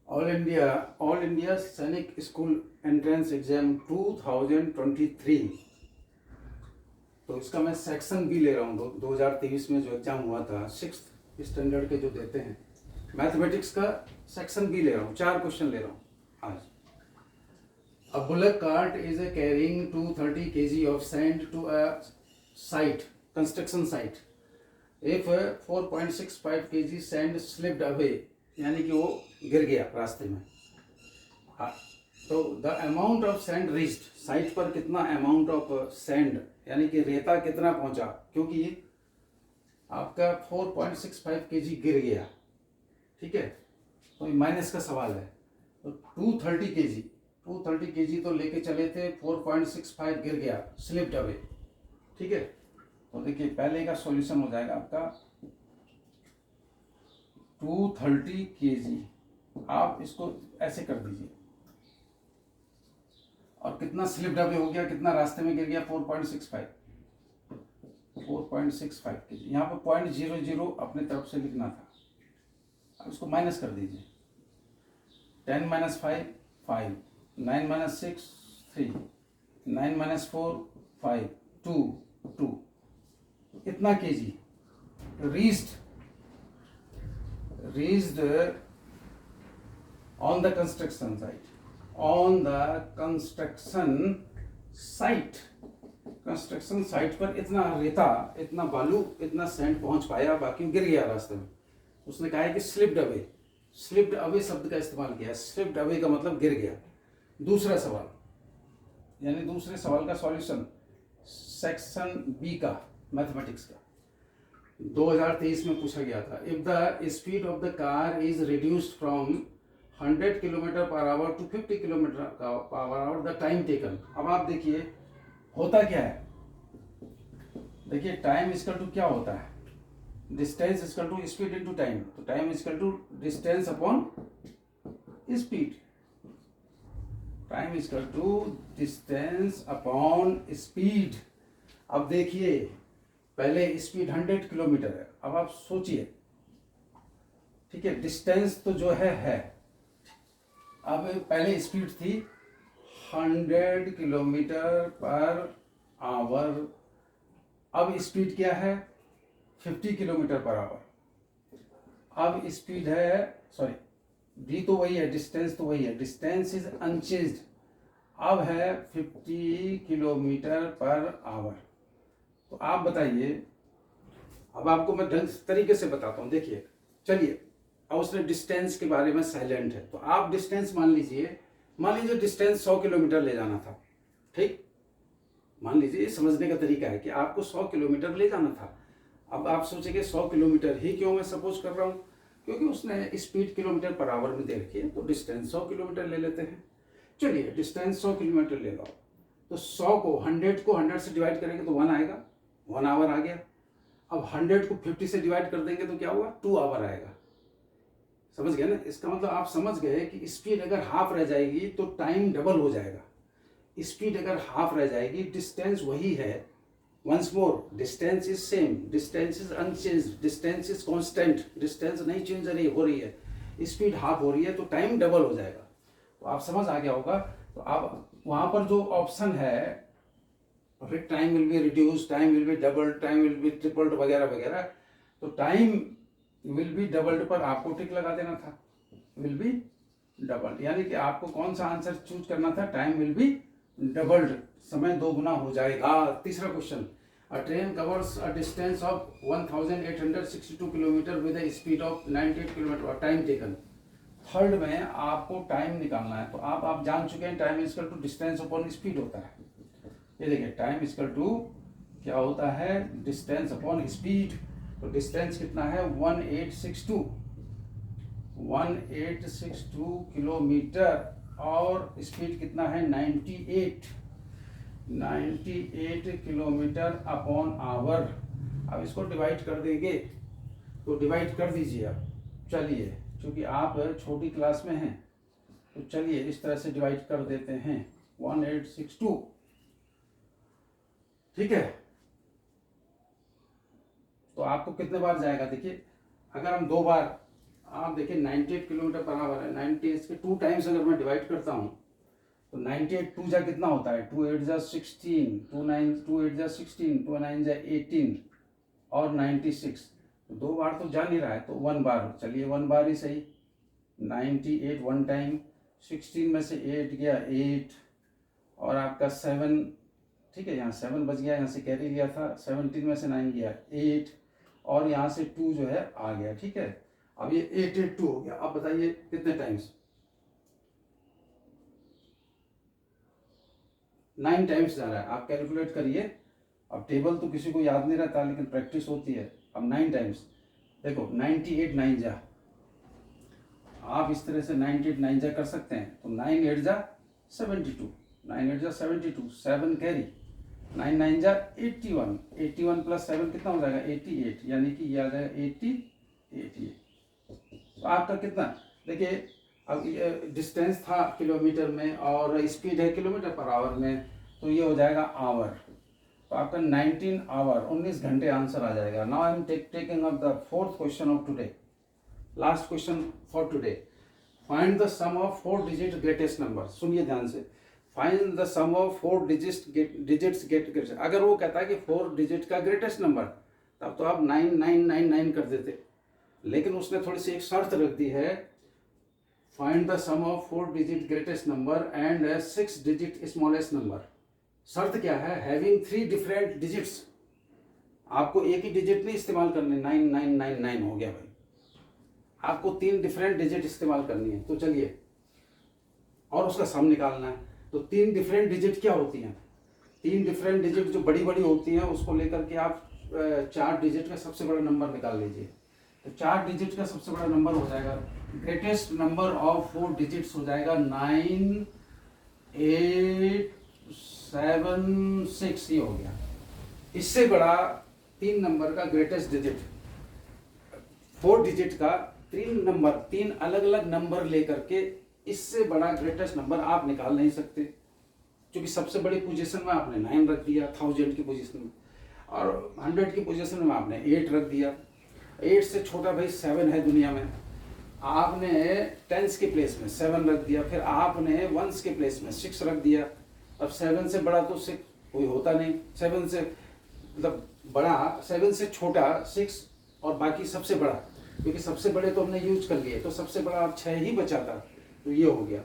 All India सैनिक school entrance exam 2023। तो इसका मैं सेक्शन बी ले रहा हूँ। 2023 में जो एग्जाम हुआ था 6th स्टैंडर्ड के जो देते हैं मैथमेटिक्स का, सेक्शन बी ले रहा हूँ। 4 क्वेश्चन ले रहा हूँ आज। A bullock cart is carrying 230 kg of sand to a site, construction site. If 4.65 kg sand slipped away, यानी कि वो गिर गया रास्ते में। हाँ, तो the amount of sand reached, site पर कितना अमाउंट ऑफ सैंड यानी कि रेता कितना पहुंचा, क्योंकि आपका 4.65 kg गिर गया। ठीक है, तो माइनस का सवाल है। तो 230 kg तो लेके चले थे, 4.65 गिर गया, स्लिप्ड अवे। ठीक है, तो देखिए पहले का सॉल्यूशन हो जाएगा आपका 230 kg। आप इसको ऐसे कर दीजिए, और कितना स्लिप्ड अवे हो गया, कितना रास्ते में गिर गया, 4.65 kg। यहाँ पे 0.00 अपने तरफ से लिखना था। अब इसको माइनस कर दीजिए। 10 - 5 5, 9 - 6 3, 9 - 4 5, 2 इतना KG reached on the construction site, construction site पर इतना रेता, इतना बालू, इतना सैंड पहुंच पाया, बाकी गिर गया रास्ते में। उसने कहा है कि स्लिप्ड अवे शब्द का इस्तेमाल किया। स्लिप्ड अवे का मतलब गिर गया। दूसरा सवाल, यानी दूसरे सवाल का सॉल्यूशन सेक्शन बी का मैथमेटिक्स का 2023 में पूछा गया था। If the speed of the car is reduced from 100 km/h to 50 km/h, the time taken. अब आप देखिए होता क्या है, देखिए टाइम इक्वल टू क्या होता है, distance equal to speed into time. तो time equal to distance upon speed. Time equal to distance upon speed. अब देखिए पहले स्पीड 100 किलोमीटर है। अब आप सोचिए, ठीक है, डिस्टेंस तो जो है। अब पहले स्पीड थी 100 km/h। अब स्पीड क्या है, 50 km/h। अब स्पीड है, सॉरी, वी तो वही है, डिस्टेंस तो वही है, डिस्टेंस इज अनचेंज्ड। अब है 50 km/h। तो आप बताइए, अब आपको मैं ढंग तरीके से बताता हूँ। देखिए, चलिए, अब उसने डिस्टेंस के बारे में साइलेंट है, तो आप डिस्टेंस मान लीजिए डिस्टेंस 100 किलोमीटर ले जाना था। ठीक, मान लीजिए, समझने का तरीका है कि आपको 100 किलोमीटर ले जाना था। अब आप सोचेंगे 100 किलोमीटर ही क्यों मैं सपोज कर रहा हूँ, क्योंकि उसने स्पीड km/h में दे रखी है, तो डिस्टेंस 100 किलोमीटर ले लेते हैं। चलिए, डिस्टेंस 100 किलोमीटर ले लो। तो 100 को 100 से डिवाइड करेंगे तो 1 आएगा, 1 आवर आ गया। अब 100 को 50 से डिवाइड कर देंगे तो क्या हुआ, 2 आवर आएगा। समझ गए ना? इसका मतलब आप समझ गए कि स्पीड अगर हाफ रह जाएगी तो टाइम डबल हो जाएगा। स्पीड अगर हाफ रह जाएगी, डिस्टेंस वही है। Once more, distance is same, distance is unchanged, distance is constant, distance नहीं चेंज हो रही है, स्पीड हाफ हो रही है, तो टाइम डबल हो जाएगा। तो आप समझ आ गया होगा। तो आप वहां पर जो ऑप्शन है, time will be reduce, time will be double, time will be tripled वगैरह वगैरह, तो टाइम विल बी डबल्ड पर आपको टिक लगा देना था, विल बी डबल्ड। यानी कि आपको कौन सा आंसर चूज करना था, टाइम विल बी डबल्ड, समय 2 गुना हो जाएगा। तीसरा question, a train covers a distance of 1862 kilometre with a speed of 98 kilometre, time taken. Third में आपको टाइम निकालना है। तो आप जान चुके हैं time equal to distance upon speed होता है। ये देखिए, टाइम इक्वल टू क्या होता है, डिस्टेंस अपॉन स्पीड। तो डिस्टेंस कितना है, 1862 किलोमीटर, और स्पीड कितना है, 98 किलोमीटर अपॉन आवर। अब इसको डिवाइड कर देंगे, तो डिवाइड कर दीजिए आप। चलिए, क्योंकि आप छोटी क्लास में हैं, तो चलिए इस तरह से डिवाइड कर देते हैं, 1862। ठीक है, तो आपको कितने बार जाएगा, देखिए, अगर हम 2 बार आप देखिए 98 किलोमीटर पर आवर है, 90 इसके 2 टाइम्स अगर मैं डिवाइड करता हूँ तो 98 2 जा कितना होता है, 2 8 जा 16, 2 9 2 8 जा 16, 2 9 जा 18 और 96, तो 2 बार तो जा नहीं रहा है तो 1 बार, चलिए 1 बार ही सही। 98 1 टाइम, 16 में से 8 गया 8 और आपका 7, ठीक है, यहाँ 7 बच गया, यहाँ से कैरी लिया था, 17 में से 9 गया 8 और यहाँ से 2 जो है आ गया, ठीक है। अब ये 882 हो गया। अब बताइए कितने टाइम्स, 9 टाइम्स जा रहा है। आप कैलकुलेट करिए। अब टेबल तो किसी को याद नहीं रहता लेकिन प्रैक्टिस होती है। अब 9 टाइम्स देखो, 98 9 जा, आप इस तरह से 98 9 जा कर सकते हैं तो 9 8 जा 72, 9 8 जा 72, 7 कैरी, 9 9 जा 81, 81 प्लस 7 कितना हो जाएगा 88, यानी कि ये आ जाएगा 88 ये। तो आपका कितना, देखिए अब डिस्टेंस था किलोमीटर में और स्पीड है किलोमीटर पर आवर में, तो ये हो जाएगा आवर। तो आपका 19 आवर 19 घंटे आंसर आ जाएगा। Now I am taking up the fourth question of today, last question for today. Find the sum of 4 digit greatest number. सुनिए ध्यान से, find the sum of 4 digits get. अगर वो कहता है कि 4 डिजिट का ग्रेटेस्ट नंबर, तब तो आप 9999 कर देते, लेकिन उसने थोड़ी सी एक शर्त रख दी है, find the sum of 4 digit greatest number and 6 digit smallest number. शर्त क्या है, हैविंग 3 डिफरेंट डिजिट्स। आपको एक ही डिजिट नहीं इस्तेमाल करने, 9999 हो गया भाई, आपको 3 डिफरेंट डिजिट इस्तेमाल करनी है। तो चलिए, और उसका सम निकालना है। तो 3 डिफरेंट डिजिट क्या होती हैं, 3 डिफरेंट डिजिट जो बड़ी बड़ी होती हैं उसको लेकर के आप 4 डिजिट का सबसे बड़ा नंबर निकाल लीजिए। तो 4 डिजिट का सबसे बड़ा नंबर हो जाएगा, ग्रेटेस्ट नंबर ऑफ 4 डिजिट्स हो जाएगा 9876, ये हो गया। इससे बड़ा 3 नंबर का ग्रेटेस्ट डिजिट, 4 डिजिट का 3 अलग अलग नंबर लेकर के इससे बड़ा ग्रेटेस्ट नंबर आप निकाल नहीं सकते, क्योंकि सबसे बड़ी पोजीशन में आपने 9 रख दिया 1000 की पोजीशन में, और 100 की पोजीशन में आपने 8 रख दिया। 8 से छोटा भाई 7 है दुनिया में, आपने 10s के प्लेस में 7 रख दिया, फिर आपने 1s के प्लेस में 6 रख दिया। अब 7 से बड़ा तो 6 कोई होता नहीं, 7 से मतलब बड़ा, 7 से छोटा 6 और बाकी सबसे बड़ा, क्योंकि सबसे बड़े तो हमने यूज कर लिए, तो सबसे बड़ा अब 6 ही बचा था, तो ये हो गया।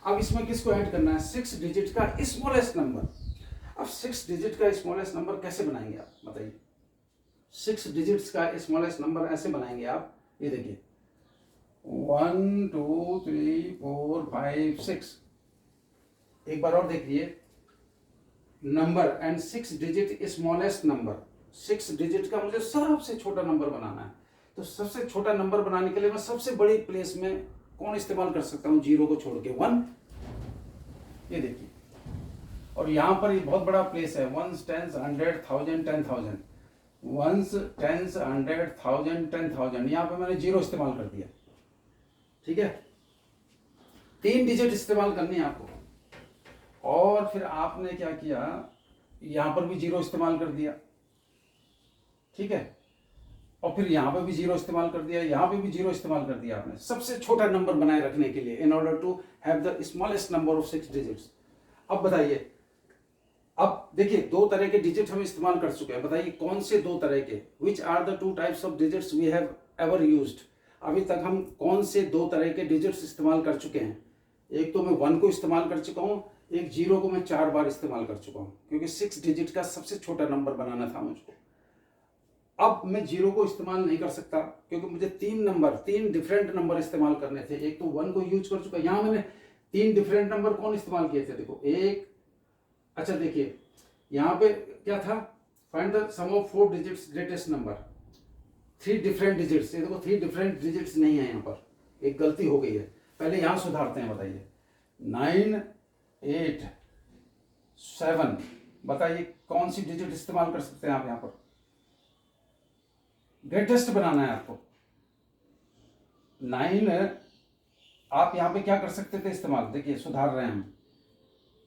अब इसमें किसको ऐड करना है, 6 डिजिट का स्मॉलेस्ट नंबर। अब 6 डिजिट का स्मॉलेस्ट नंबर कैसे बनाएंगे आप बताइए। 6 डिजिट्स का स्मॉलेस्ट नंबर ऐसे बनाएंगे आप, ये देखिए 1 2 3 4 5 6। एक बार और देखिए, number and 6 digit smallest number. 6 digit का मुझे सबसे छोटा नंबर बनाना है, तो सबसे छोटा नंबर बनाने के लिए मैं सबसे बड़ी प्लेस में कौन इस्तेमाल कर सकता हूं, 0 को छोड़ के 1। ये देखिए, और यहां पर ये बहुत बड़ा प्लेस है, 1s 10s 100 1000 10000, 1s 10s 100 1000 10000, यहां पर मैंने 0 इस्तेमाल कर दिया, ठीक है। 3 डिजिट इस्तेमाल करनी है आपको, और फिर आपने क्या किया, यहां पर भी 0 इस्तेमाल कर दिया, ठीक है, और फिर यहां पे भी 0 इस्तेमाल कर दिया, यहां पे भी 0 इस्तेमाल कर दिया आपने, सबसे छोटा नंबर बनाए रखने के लिए, in order to have the smallest number of 6 digits. अब बताइए, अब देखिए 2 तरह के डिजिट हम इस्तेमाल कर चुके हैं, बताइए कौन से 2 तरह के, which are the 2 types of digits we have ever used. अभी तक हम कौन से 2 तरह के डिजिट्स इस्तेमाल कर चुके हैं। एक तो मैं 1 को इस्तेमाल कर चुका हूं, एक 0 को मैं 4 बार इस्तेमाल कर चुका हूं, क्योंकि 6 डिजिट का सबसे छोटा नंबर बनाना था मुझको। अब मैं 0 को इस्तेमाल नहीं कर सकता, क्योंकि मुझे 3 डिफरेंट नंबर इस्तेमाल करने थे। एक तो 1 को यूज कर चुका, यहां मैंने 3 डिफरेंट नंबर कौन इस्तेमाल किए थे, देखो एक, अच्छा देखिए यहां पे क्या था, find the sum of 4 digits greatest number, 3 different digits. ये देखो 3 डिफरेंट डिजिट्स नहीं है, यहां पर एक गलती हो गई है, पहले यहां सुधारते हैं। बताइए 9 8 7, बताइए कौन सी डिजिट इस्तेमाल कर सकते हैं आप, यहां पर ग्रेटेस्ट बनाना है आपको। 9 आप यहां पे क्या कर सकते थे इस्तेमाल, देखिए सुधार रहे हैं हम,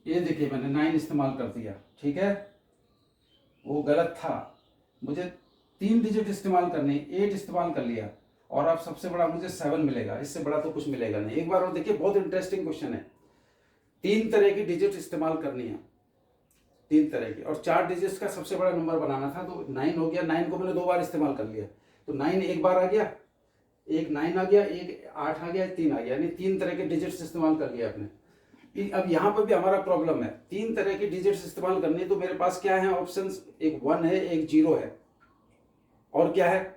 ये देखिए मैंने 9 इस्तेमाल कर दिया, ठीक है, वो गलत था, मुझे 3 डिजिट इस्तेमाल करनी, 8 इस्तेमाल कर लिया, और अब सबसे बड़ा मुझे 7 मिलेगा, इससे बड़ा तो कुछ मिलेगा नहीं। एक बार और देखिए, बहुत इंटरेस्टिंग क्वेश्चन है। 3 तरह की डिजिट इस्तेमाल करनी है, 3 तरह की, और 4 डिजिट्स का सबसे बड़ा नंबर बनाना था, तो 9 हो गया। 9 को मैंने 2 बार इस्तेमाल कर लिया, तो 9 एक बार आ गया, एक 9 आ गया, एक 8 आ गया, 3 आ गया, यानी 3 तरह के डिजिट्स इस्तेमाल कर लिया आपने। अब यहाँ पर भी हमारा प्रॉब्लम है, 3 तरह की डिजिट्स इस्तेमाल करनी है, तो मेरे पास क्या है ऑप्शंस, एक 1 है, एक 0 है, और क्या है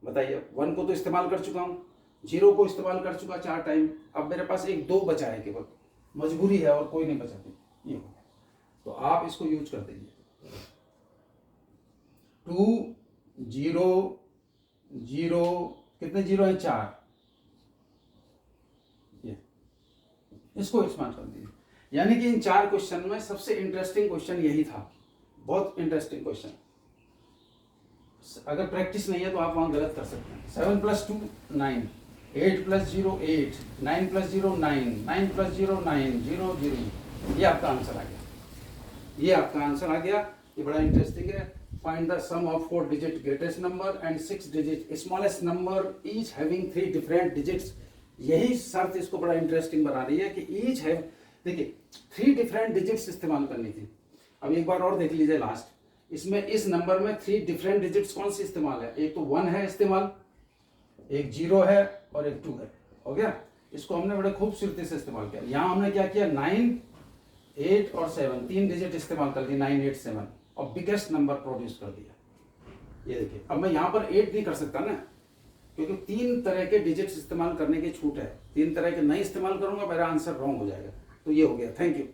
बताइए। 1 को तो इस्तेमाल कर चुका हूँ, 0 को इस्तेमाल कर चुका 4 टाइम, अब मेरे पास एक 2 बचा है केवल, मजबूरी है और कोई नहीं बचा, ये हो गया। तो आप इसको यूज कर दीजिए। 2 0 0, कितने 0 हैं, 4, ये इसको इस्तेमाल कर दीजिए। यानी कि इन 4 क्वेश्चन में सबसे इंटरेस्टिंग क्वेश्चन यही था, बहुत इंटरेस्टिंग क्वेश्चन। अगर प्रैक्टिस नहीं है तो आप वहां गलत कर सकते हैं। 7 + 2 9, 8 + 0 8, 9 + 0 9, 9 + 0 9, 0 0, ये आपका आंसर आ गया, ये आपका आंसर आ गया। ये बड़ा इंटरेस्टिंग है। Find the sum of 4 digit greatest number and 6 digit smallest number each having 3 different digits. यही शर्त इसको बड़ा इंटरेस्टिंग बना रही है कि ईच हैव, देखिए 3 डिफरेंट डिजिट्स इस्तेमाल करनी थी। अब एक बार और देख लीजिए लास्ट, इसमें इस नंबर में 3 डिफरेंट डिजिट्स कौन सी इस्तेमाल है, एक तो 1 है इस्तेमाल, एक 0 है और एक 2 है, हो गया। इसको हमने बड़े खूबसूरती से इस्तेमाल किया। यहां हमने क्या किया, 9 8 और 7 3 डिजिट इस्तेमाल कर दी, 9 8 7, और बिगेस्ट नंबर प्रोड्यूस कर दिया। ये देखिए, अब मैं यहाँ पर 8 नहीं कर सकता ना, क्योंकि 3 तरह के डिजिट्स इस्तेमाल करने की छूट है। 3 तरह के नहीं इस्तेमाल करूंगा, मेरा आंसर रॉन्ग हो जाएगा। तो ये हो गया। Thank you.